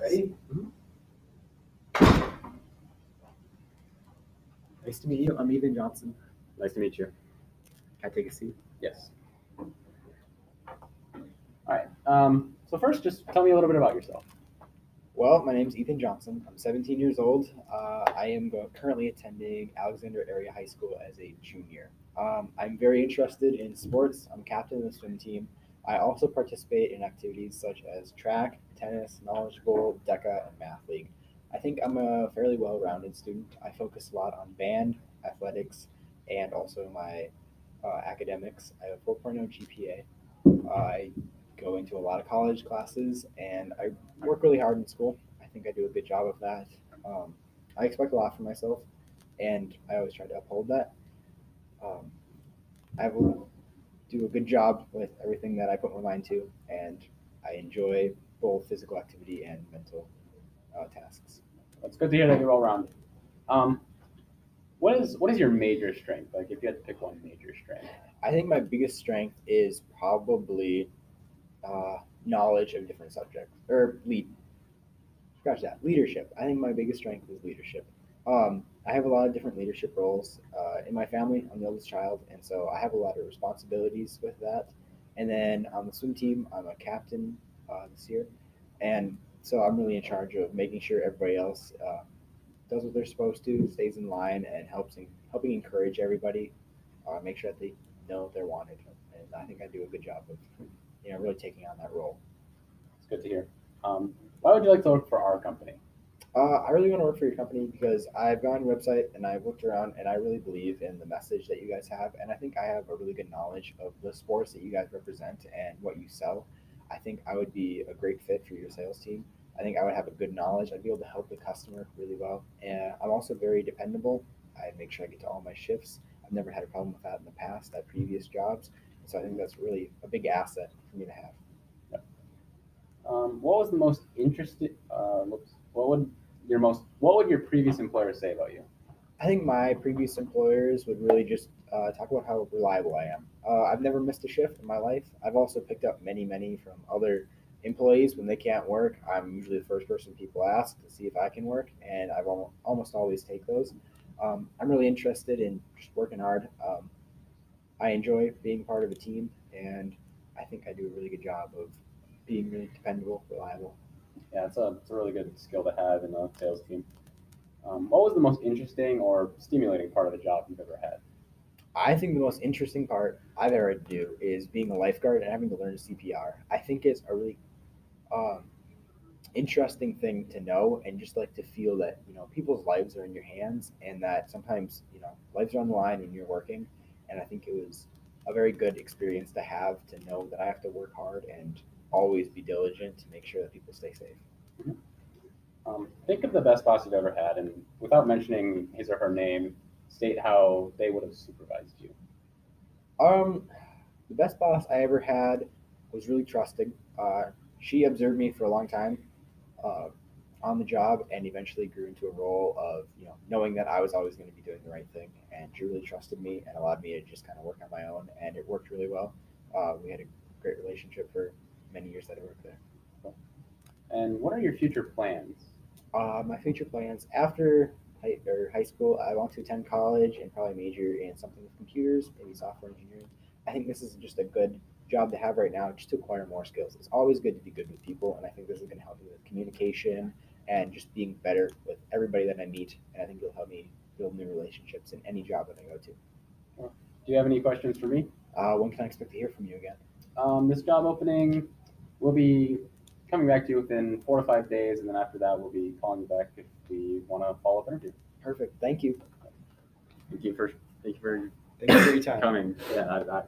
Ready? Nice to meet you. I'm Ethan Johnson. Nice to meet you. Can I take a seat? Yes. All right. So first, just tell me a little bit about yourself. Well, my name's Ethan Johnson. I'm 17 years old. I am currently attending Alexander Area High School as a junior. I'm very interested in sports. I'm captain of the swim team. I also participate in activities such as track, tennis, knowledge bowl, DECA, and math league. I think I'm a fairly well-rounded student. I focus a lot on band, athletics, and also my academics. I have a 4.0 GPA. I go into a lot of college classes, and I work really hard in school. I think I do a good job of that. I expect a lot from myself, and I always try to uphold that. Um, I will do a good job with everything that I put my mind to, and I enjoy both physical activity and mental tasks. It's good to hear that you're well-rounded. What is your major strength? Like, if you had to pick one major strength. I think my biggest strength is probably knowledge of different subjects or leadership. I think my biggest strength is leadership. I have a lot of different leadership roles in my family. I'm the oldest child, and so I have a lot of responsibilities with that. And then on the swim team, I'm a captain this year, and so I'm really in charge of making sure everybody else does what they're supposed to, stays in line, and helping encourage everybody, make sure that they know they're wanted. And I think I do a good job of really taking on that role. It's good to hear. Why would you like to work for our company? I really want to work for your company because I've gone on your website and I've looked around and I really believe in the message that you guys have. And I think I have a really good knowledge of the sports that you guys represent and what you sell. I think I would be a great fit for your sales team. I think I would have a good knowledge. I'd be able to help the customer really well. And I'm also very dependable. I make sure I get to all my shifts. I've never had a problem with that in the past at previous jobs. So I think that's really a big asset for me to have. What was the most interesting? What would your previous employer say about you? I think my previous employers would really just talk about how reliable I am. I've never missed a shift in my life. I've also picked up many from other employees when they can't work. I'm usually the first person people ask to see if I can work, and I've almost always take those. I'm really interested in just working hard. I enjoy being part of a team, and I think I do a really good job of being really dependable, reliable. Yeah, it's a really good skill to have in a sales team. What was the most interesting or stimulating part of the job you've ever had? I think the most interesting part I've ever had to do is being a lifeguard and having to learn CPR. I think it's a really um, interesting thing to know and just like to feel that people's lives are in your hands and that sometimes lives are on the line when you're working. And I think it was a very good experience to have to know that I have to work hard and always be diligent to make sure that people stay safe. Mhm. Think of the best boss you've ever had, and without mentioning his or her name, state how they would have supervised you. Um, the best boss I ever had was really trusting. She observed me for a long time uh, on the job and eventually grew into a role of knowing that I was always going to be doing the right thing, and she really trusted me and allowed me to just kind of work on my own, and it worked really well. We had a great relationship for many years that I worked there. And what are your future plans? My future plans after high school, I want to attend college and probably major in something with computers, maybe software engineering. I think this is just a good job to have right now, just to acquire more skills. It's always good to be good with people, and I think this is going to help me with communication and just being better with everybody that I meet. And I think it'll help me build new relationships in any job that I go to. Do you have any questions for me? When can I expect to hear from you again? This job opening will be coming back to you within 4 to 5 days, and then after that, we'll be calling you back if we want to follow up interview. Perfect. Thank you. Thank you for Thank you for your time. coming. Yeah,